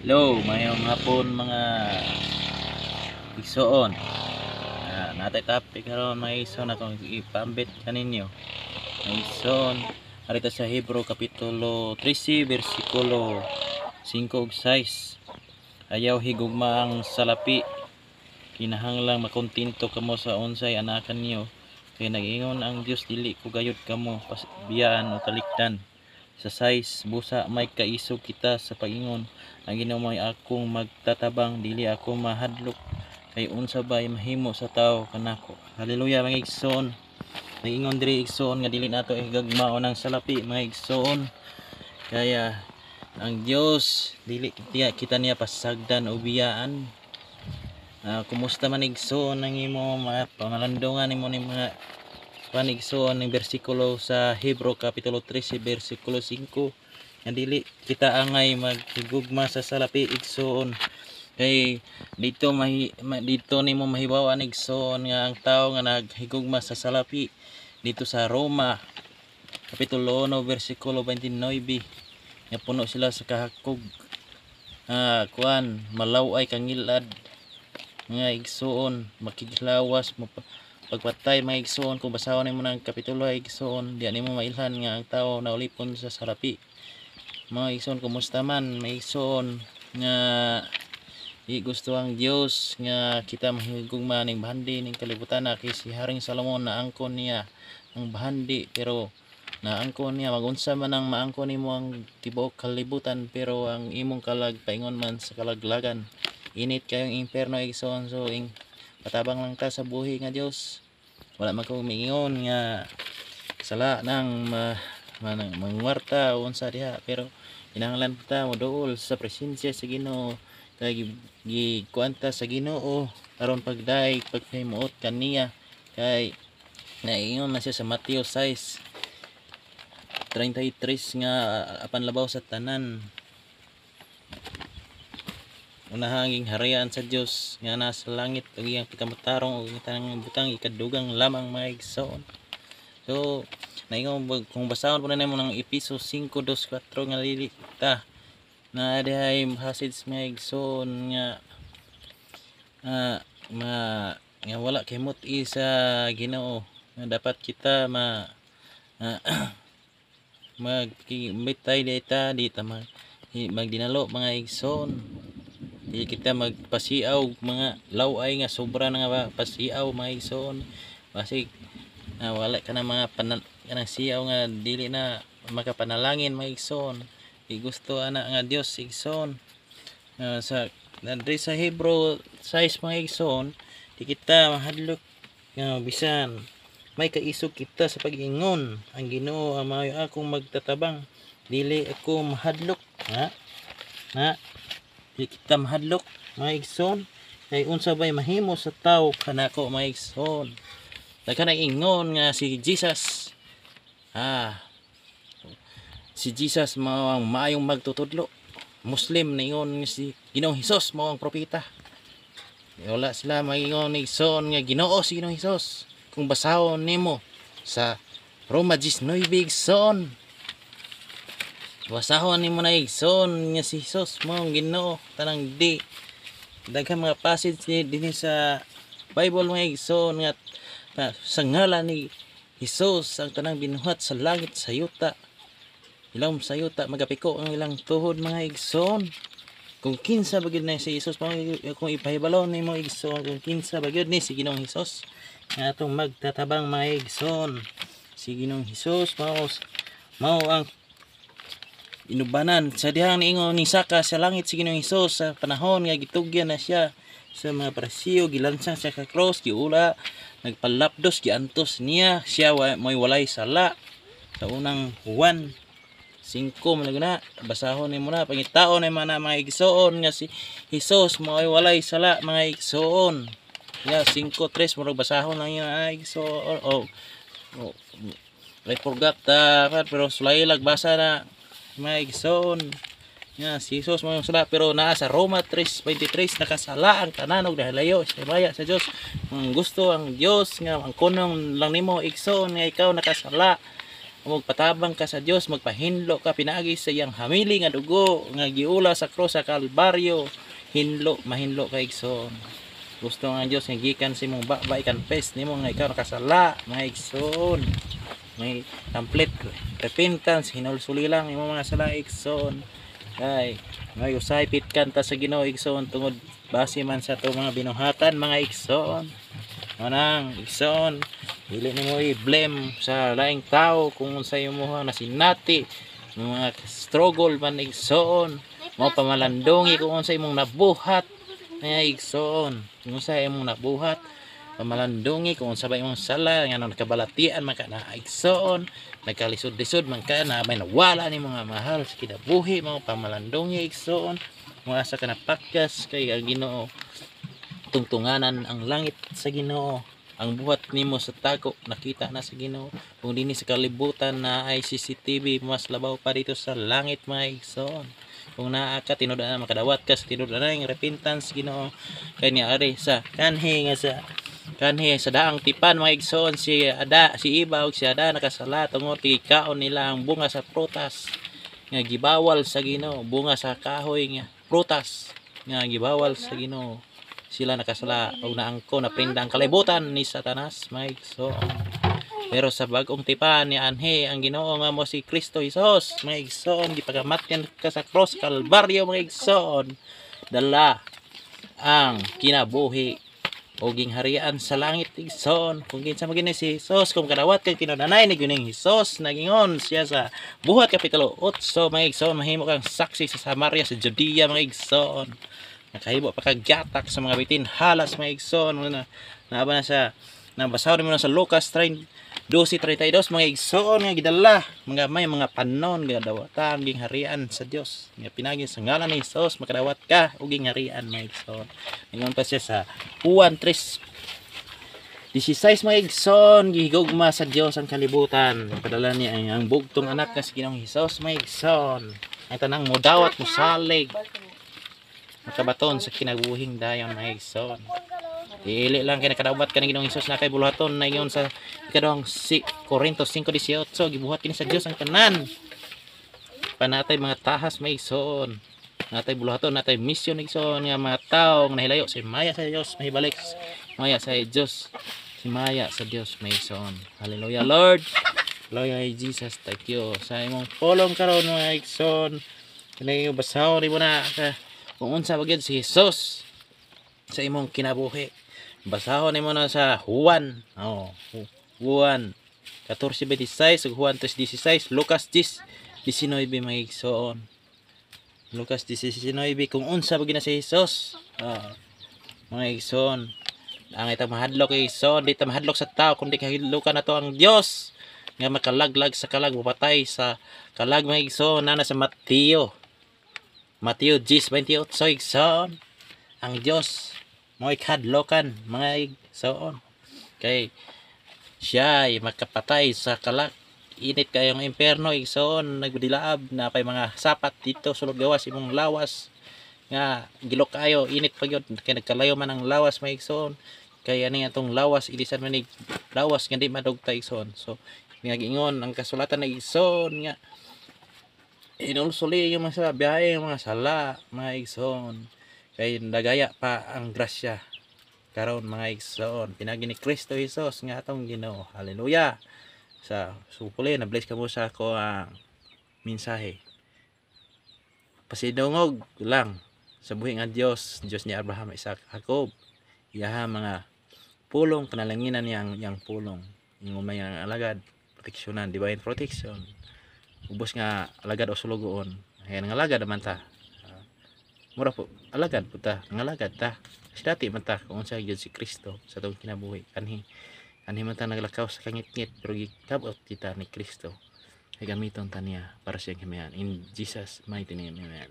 Hello, mayong hapon mga igsoon. Natay topic karon mga igsoon akong ipambit kaninyo. Mga igsoon, arito sa Hebro kapitulo 13 bersikulo 5 ug 6. Ayaw higugma ang salapi. Kinahanglang makontento kamo sa unsay anakan niyo. Kay nag-ingon ang Dios dili ko gayud kamo biyaan o talikdan. Sa size busa may kaisog kita sa pag-ingon ang Ginoo may akong magtatabang dili ako mahadlok kay unsa bay mahimo sa tawo kanako. Haleluya mga igsoon. Nag-ingon diri igsoon nga dili nato igagmao ng salapi mga igsoon. Kaya ang Dios dili kita niya pasagdan o biyaan. Kumusta man igsoon ang imo mga pangalandungan nimo ni mga panigsoon ng bersikulo sa Hebro kapitulo 13 bersikulo 5 nga dili kita angay maghigugma sa salapi igsoon kay dito nimo mahibaw-an igsoon nga ang tao nga naghigugma sa salapi dito sa Roma kapitulo 1 bersikulo 29 nga puno sila sa kahakog malaway kangilad nga igsoon makilawas mo pagpatay mga igsoon. Kung basahon nimo ng kapitulo igsoon di nimo mailhan nga ang tao naulipon sa salapi mga igsoon. Kumusta man mga igsoon nga di gusto ang Dios nga kita mahigugma ning bahandi ning kalibutan kay si Haring Salomon naangkon niya ang bahandi pero naangkon niya magunsa man ang maangkon nimo ang tibuok kalibutan pero ang imong kalag paingon man sa kalaglagan init kayong imperno igsoon. So patabang lang ta sa buhi nga Dios. Wala man ko miingon nga sala nang mangwarta unsa diha pero kinahanglan ta moduol sa presensya sa Ginoo kay gikuanta sa Ginoo aron pagday pagpahimuot kaniya kay naingon na siya sa Mateo 6:33 nga apan labaw sa tanan unahanging harian sa Dios nga nasa langit ug iyang pagkamatarong ug tanang butang ikadugang lamang mga igsoon. So naingon kung basahon po na nimo ng Efeso 5:2-4 nga dili ta na dihay passage mga igsoon nga nga wala kay muti sa Ginoo nga dapat kita magmitay dita magdinalo mga igsoon. Di kita magpasiaw mga laway nga sobra na nga pasiaw mga igsoon basig wala ka na mga kanang siaw nga dili na makapanalangin mga igsoon. Di gusto ana nga Dios igsoon. Sa Hebro 6 mga igsoon di kita mahadlok bisan may kaisog kita sa pag-ingon ang Ginoo ang maayo akong magtatabang dili ako mahadlok di kita mahadlok mga igsoon kay unsa bay mahimo sa tawo kanako mga igsoon. Daghan ingon nga si Jesus mao ang maayong magtutudlo. Muslim na ingon nga si Ginoong Hesus mao ang propeta. Wala sila maingon igsoon nga Ginoo si Ginoong Hesus. Kung basahon nimo sa Roma 19 igsoon basahon nimo na igsoon nga si Jesus mo ang Ginoo tanang di daghang mga passage dinhi sa Bible mga igsoon nga sa ngalan ni Jesus ang tanang binuhat sa langit sa yuta ilang sa yuta magapiko ang ilang tuhod mga igsoon. Kung kinsa bagid na si Jesus kung ipahibalon nimo igsoon kung kinsa bagid ni si Ginoong Hesus nga atong magtatabang mga igsoon. Si Ginoong Hesus mao ang inubanan sa dihang niingon ni saka sa langit si Ginoong Hesus sa panahon nga gitugyan na siya sa mga parasiyo gilansang sa cross giula nagpalapdos giantos niya siya may walay sala sa unang Juan 5 malaguna basahon nimo na pangitaon ay mga igsoon nga si Hesus may walay sala mga igsoon. 5:3 murag basahon lang yun igsoon I forgot pero sulaylag basa na mga igsoon nga si Jesus mo yung sala pero naa sa Roma 3:23 nakasala ang tananog dahil layo sa baya sa Dios. Kung gusto ang Dios nga ang kunong lang nimo igsoon nga ikaw nakasala magpatabang ka sa Dios, magpahinlo ka pinaagi sa iyang hamili nga dugo nga giula sa cross sa Kalbaryo. Hinlo, mahinlo ka igsoon. Gusto nga Dios nga gikan sa imong babay confess nimo nga ikaw nakasala, mga igsoon. May complete repentance, hinulsuli lang imong mga sala igsoon. Kay may usay pitkan ta sa Ginoo igsoon tungod base man sa to mga binuhatan mga igsoon. Manang igsoon, dili nimo i-blame sa laing tao kung unsa imong nasinati, mga struggle man igsoon, mo pamalandongi kung unsa imong nabuhat nga igsoon, kung unsa imong nabuhat pamalandongi kung unsa ba imong sala nga nakabalatian man ka na igsoon, nagkalisod-lisod man ka na may nawala ni mga mahal sa kinabuhi mo pamalandongi igsoon, mga sa kanapakas kay ang Ginoo tungtunganan ang langit sa Ginoo, ang buhat nimo sa tako nakita na sa Ginoo, kung dinhi sa kalibutan na ay CCTV mas labaw pa dito sa langit mga igsoon. Kung naa ka tinud-an makadawat ka sa tinud-an ng repentance Ginoo kay niari sa kanhi sa daang tipan mga igsoon si Iba ug si Ada nakasala tungod kaon nila ang bunga sa prutas nga gibawal sa Ginoo, bunga sa kahoy nga prutas nga gibawal sa Ginoo. Sila nakasala og naangko na prenda ang kalibutan ni Satanas mga igsoon. Pero sa bagong tipan ni anhe ang Ginoo nga mo si Kristo Jesus mga igsoon, gipagamatyan ka sa cross Kalbaryo mga igsoon, dala ang kinabuhi o gingharian sa langit igsoon. Kung kinsa magini si Jesus, kung kadawat kay kinunanay ni gining Jesus nagingon siya sa buhat kapitulo 8 mga igsoon, mahimo kang saksi sa Samaria sa Judea mga igsoon. Nakahimo pa kagyatak sa mga bitin halas mga igsoon na naaba na sa nabasahon mo na sa Lucas 12:32 mga igsoon nga gidala may mga panon nga dawatan gingharian sa Dios nga pinagi sa ngalan ni Jesus makadawat ka og gingharian mga igsoon. Ingon pa siya sa Juan 3:16 mga igsoon, gihigugma sa Dios ang kalibutan, padala niya ang bugtong anak nga si Ginoong Hesus mga igsoon, ay tanang modawat mosalig makabaton sa kinabuhing dayon mga igsoon. Dili lang kay nakadawat ka ng Ginoong Hesus na kay buluhaton na ingon sa ikaduhang Korintos 5:18, gibuhat kini sa Dios ang tanan. Panatay mga tahas mga igsoon. Natay buluhaton, natay mission igsoon nga mga tawo nga nahilayo si maya sa Dios, mahibalik maya sa Dios. Si maya sa Dios mga igsoon. Hallelujah Lord. Hallelujah Jesus, thank you sa imong pulong karon mga igsoon. Kini basahon mo na kung unsa bagid si Jesus sa imong kinabuhi. Basahon nimo na sa Juan. Juan 14:26 ug Juan 3:16, Lucas 10:19 mga igsoon. Lucas 10:19 kung unsa bagid na si Jesus. Mga igsoon, ang itang mahadlok kay igsoon, di ta mahadlok sa tao kundi kahidlokan nato ang Dios nga makalaglag sa kalag, mapatay sa kalag mga igsoon na sa Mateo 10:28 igsoon. Ang Dios mo'y kadlokan mga igsoon kay siya ay makapatay sa kalag. Init kayong imperno igsoon, nagdilaab na pay mga sapat dito sulod gawas imong lawas nga gilok kayo, init pa gyud kay nagkalayo man ang lawas mga igsoon. Kay ani atong lawas ilisan man lawas nga di madugta igsoon. So nga giingon ang kasulatan na igsoon nga inulsuli yung mga biyahe yung mga sala mga igsoon kay dagaya pa ang grasya karon mga igsoon pinagi ni Kristo Jesus nga atong Ginoo. Hallelujah. Sa supuli na bless ka mo sa ako ang mensahe. Pasidungog lang sa buhi nga Dios ni Abraham, Isaac, Jacob. Iyaha mga pulong kanalanginan yang pulong yung may alagad proteksyonan, divine protection. Ubos nga alagad o sulugoon. Ayan nga alagad naman ta. Mura po, alagad po ta. Nga alagad ta. Kasi dati man ta, kung sa si Kristo sa itong kinabuhi. Kanhi man ta naglakaw sa kangit-ngit. Pero gikabot kita ni Kristo. Ay gamiton ta niya para siyang himihan. In Jesus' mighty name, amen.